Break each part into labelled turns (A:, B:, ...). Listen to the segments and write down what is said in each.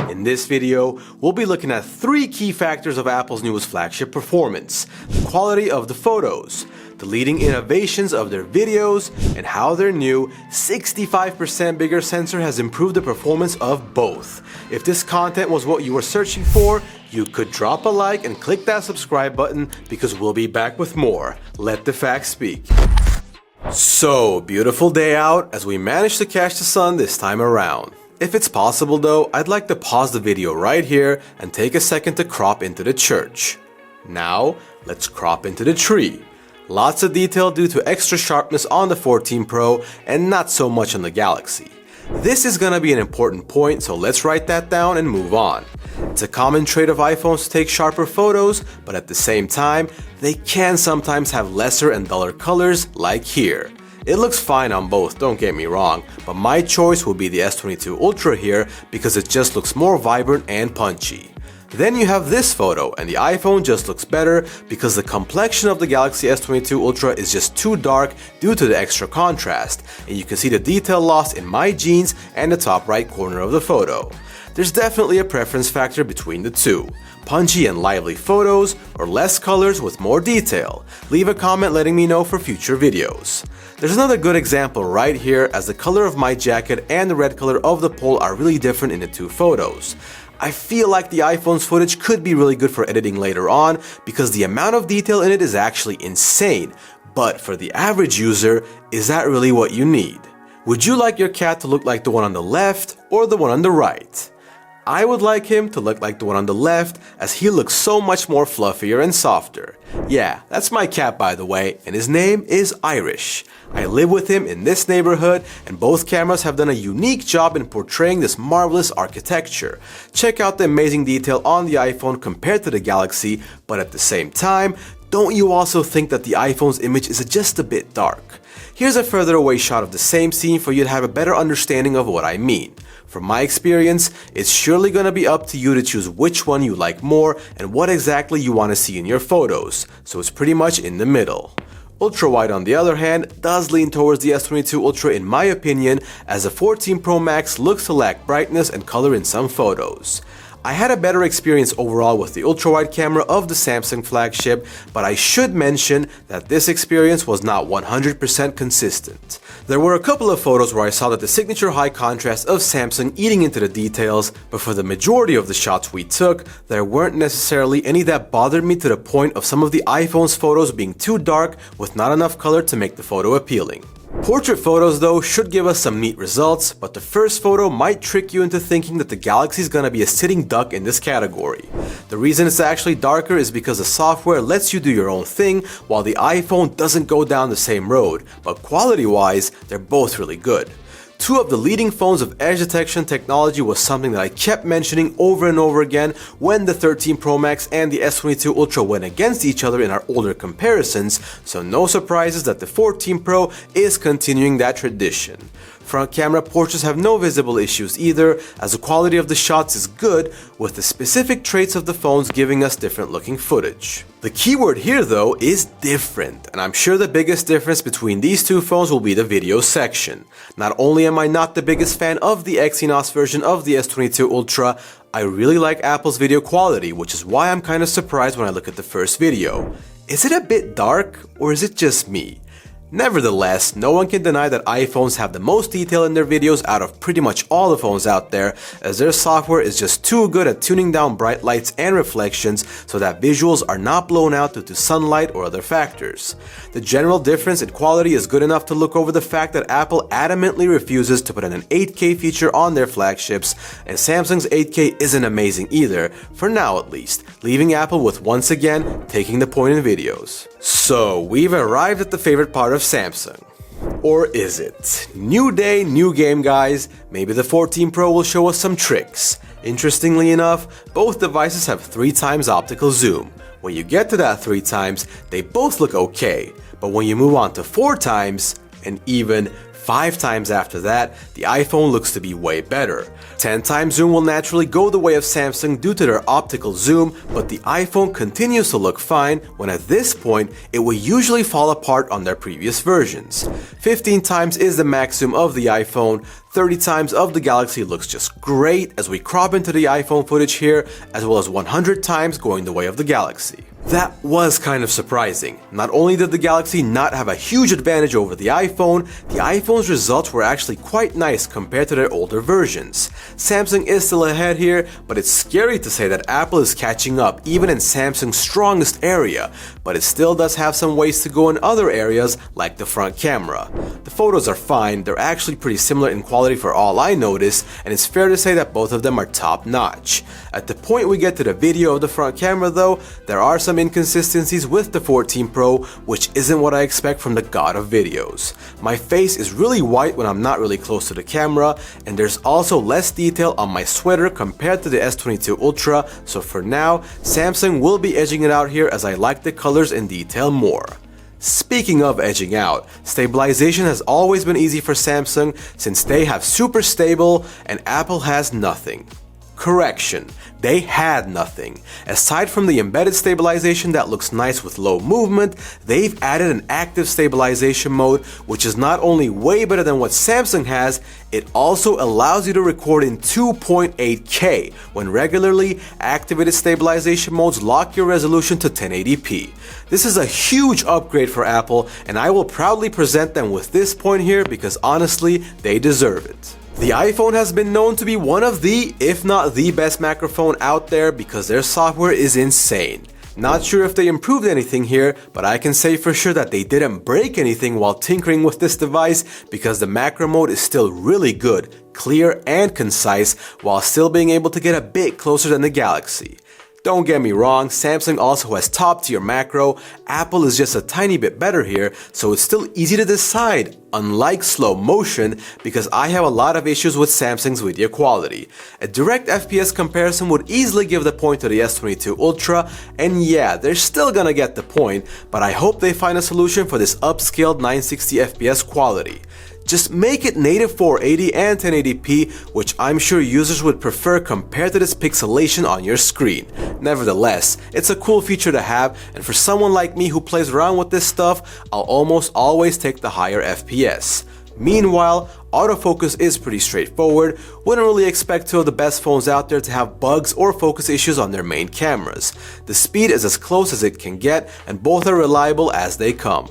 A: In this video, we'll be looking at 3 key factors of Apple's newest flagship performance: the quality of the photos, the leading innovations of their videos, and how their new 65% bigger sensor has improved the performance of both. If this content was what you were searching for, you could drop a like and click that subscribe button because we'll be back with more. Let the facts speak. So, beautiful day out as we managed to catch the sun this time around. If it's possible though, I'd like to pause the video right here and take a second to crop into the church. Now, let's crop into the tree. Lots of detail due to extra sharpness on the 14 Pro and not so much on the Galaxy. This is gonna be an important point, so let's write that down and move on. It's a common trait of iPhones to take sharper photos, but at the same time, they can sometimes have lesser and duller colors, like here. It looks fine on both, don't get me wrong, but my choice will be the S22 Ultra here because it just looks more vibrant and punchy. Then you have this photo, and the iPhone just looks better because the complexion of the Galaxy S22 Ultra is just too dark due to the extra contrast, and you can see the detail loss in my jeans and the top right corner of the photo. There's definitely a preference factor between the two. Punchy and lively photos, or less colors with more detail. Leave a comment letting me know for future videos. There's another good example right here, as the color of my jacket and the red color of the pole are really different in the two photos. I feel like the iPhone's footage could be really good for editing later on because the amount of detail in it is actually insane. But for the average user, is that really what you need? Would you like your cat to look like the one on the left or the one on the right? I would like him to look like the one on the left, as he looks so much more fluffier and softer. Yeah, that's my cat by the way, and his name is Irish. I live with him in this neighborhood, and both cameras have done a unique job in portraying this marvelous architecture. Check out the amazing detail on the iPhone compared to the Galaxy, but at the same time, don't you also think that the iPhone's image is just a bit dark? Here's a further away shot of the same scene for you to have a better understanding of what I mean. From my experience, it's surely gonna be up to you to choose which one you like more and what exactly you want to see in your photos, so it's pretty much in the middle. Ultra wide on the other hand does lean towards the S22 Ultra in my opinion, as the 14 Pro Max looks to lack brightness and color in some photos. I had a better experience overall with the ultra-wide camera of the Samsung flagship, but I should mention that this experience was not 100% consistent. There were a couple of photos where I saw that the signature high contrast of Samsung eating into the details, but for the majority of the shots we took, there weren't necessarily any that bothered me to the point of some of the iPhone's photos being too dark with not enough color to make the photo appealing. Portrait photos though should give us some neat results, but the first photo might trick you into thinking that the Galaxy is gonna be a sitting duck in this category. The reason it's actually darker is because the software lets you do your own thing, while the iPhone doesn't go down the same road, but quality-wise, they're both really good. 2 of the leading phones of edge detection technology was something that I kept mentioning over and over again when the 13 Pro Max and the S22 Ultra went against each other in our older comparisons, so no surprises that the 14 Pro is continuing that tradition. Front camera portraits have no visible issues either, as the quality of the shots is good, with the specific traits of the phones giving us different looking footage. The keyword here though is different, and I'm sure the biggest difference between these two phones will be the video section. Not only am I not the biggest fan of the Exynos version of the S22 Ultra, I really like Apple's video quality, which is why I'm kind of surprised when I look at the first video. Is it a bit dark, or is it just me? Nevertheless, no one can deny that iPhones have the most detail in their videos out of pretty much all the phones out there, as their software is just too good at tuning down bright lights and reflections so that visuals are not blown out due to sunlight or other factors. The general difference in quality is good enough to look over the fact that Apple adamantly refuses to put in an 8K feature on their flagships, and Samsung's 8K isn't amazing either, for now at least, leaving Apple with once again taking the point in videos. So, we've arrived at the favorite part of Samsung. Or is it? New day, new game guys. Maybe the 14 Pro will show us some tricks. Interestingly enough, both devices have 3 times optical zoom. When you get to that 3 times, they both look okay. But when you move on to 4 times, and even 5 times after that, the iPhone looks to be way better. 10 times zoom will naturally go the way of Samsung due to their optical zoom, but the iPhone continues to look fine when at this point it will usually fall apart on their previous versions. 15 times is the max zoom of the iPhone. 30 times of the Galaxy looks just great as we crop into the iPhone footage here, as well as 100 times going the way of the Galaxy. That was kind of surprising. Not only did the Galaxy not have a huge advantage over the iPhone's results were actually quite nice compared to their older versions. Samsung is still ahead here, but it's scary to say that Apple is catching up even in Samsung's strongest area, but it still does have some ways to go in other areas like the front camera. The photos are fine, they're actually pretty similar in quality for all I noticed, and it's fair to say that both of them are top notch. At the point we get to the video of the front camera though, there are some inconsistencies with the 14 Pro, which isn't what I expect from the god of videos. My face is really white when I'm not really close to the camera, and there's also less detail on my sweater compared to the S22 Ultra, so for now, Samsung will be edging it out here as I like the colors and detail more. Speaking of edging out, stabilization has always been easy for Samsung since they have super stable and Apple has nothing. Correction, they had nothing. Aside from the embedded stabilization that looks nice with low movement, they've added an active stabilization mode, which is not only way better than what Samsung has, it also allows you to record in 2.8K when regularly activated stabilization modes lock your resolution to 1080p. This is a huge upgrade for Apple, and I will proudly present them with this point here because honestly, they deserve it. The iPhone has been known to be one of the, if not the best macro phone out there because their software is insane. Not sure if they improved anything here, but I can say for sure that they didn't break anything while tinkering with this device because the macro mode is still really good, clear and concise while still being able to get a bit closer than the Galaxy. Don't get me wrong, Samsung also has top tier macro, Apple is just a tiny bit better here, so it's still easy to decide, unlike slow motion, because I have a lot of issues with Samsung's video quality. A direct FPS comparison would easily give the point to the S22 Ultra, and yeah, they're still gonna get the point, but I hope they find a solution for this upscaled 960 FPS quality. Just make it native 480 and 1080p, which I'm sure users would prefer compared to this pixelation on your screen. Nevertheless, it's a cool feature to have, and for someone like me who plays around with this stuff, I'll almost always take the higher FPS. Meanwhile, autofocus is pretty straightforward, wouldn't really expect two of the best phones out there to have bugs or focus issues on their main cameras. The speed is as close as it can get, and both are reliable as they come.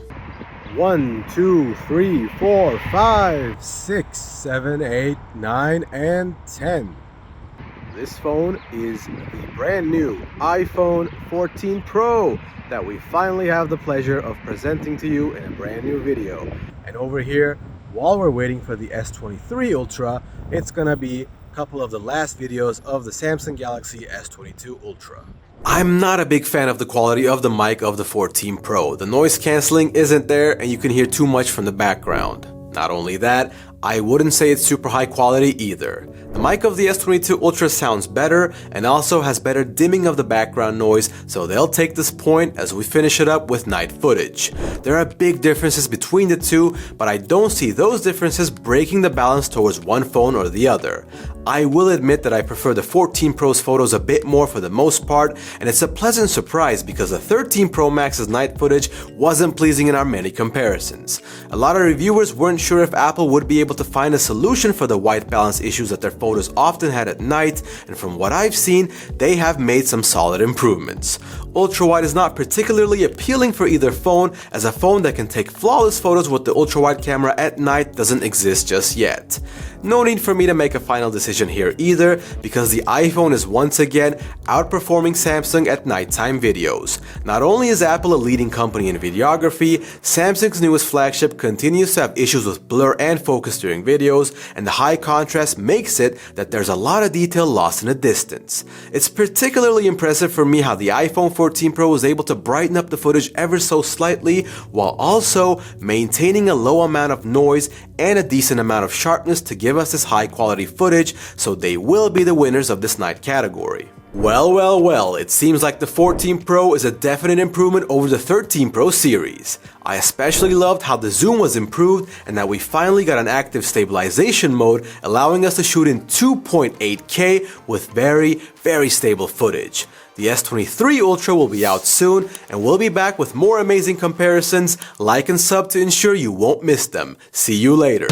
A: 1, 2, 3, 4, 5, 6, 7, 8, 9, and 10. This phone is the brand new iPhone 14 Pro that we finally have the pleasure of presenting to you in a brand new video. And over here, while we're waiting for the S23 Ultra, it's gonna be a couple of the last videos of the Samsung Galaxy S22 Ultra. I'm not a big fan of the quality of the mic of the 14 Pro. The noise cancelling isn't there and you can hear too much from the background. Not only that, I wouldn't say it's super high quality either. The mic of the S22 Ultra sounds better and also has better dimming of the background noise, so they'll take this point as we finish it up with night footage. There are big differences between the two, but I don't see those differences breaking the balance towards one phone or the other. I will admit that I prefer the 14 Pro's photos a bit more for the most part, and it's a pleasant surprise because the 13 Pro Max's night footage wasn't pleasing in our many comparisons. A lot of reviewers weren't sure if Apple would be able to find a solution for the white balance issues that their photos often had at night, and from what I've seen, they have made some solid improvements. Ultrawide is not particularly appealing for either phone, as a phone that can take flawless photos with the ultrawide camera at night doesn't exist just yet. No need for me to make a final decision here either, because the iPhone is once again outperforming Samsung at nighttime videos. Not only is Apple a leading company in videography, Samsung's newest flagship continues to have issues with blur and focus during videos, and the high contrast makes it that there's a lot of detail lost in the distance. It's particularly impressive for me how the iPhone 14 Pro was able to brighten up the footage ever so slightly while also maintaining a low amount of noise and a decent amount of sharpness to give us this high quality footage, so they will be the winners of this night category. Well, it seems like the 14 Pro is a definite improvement over the 13 Pro series. I especially loved how the zoom was improved and that we finally got an active stabilization mode, allowing us to shoot in 2.8K with very stable footage. The S23 Ultra will be out soon, and we'll be back with more amazing comparisons. Like and sub to ensure you won't miss them. See you later.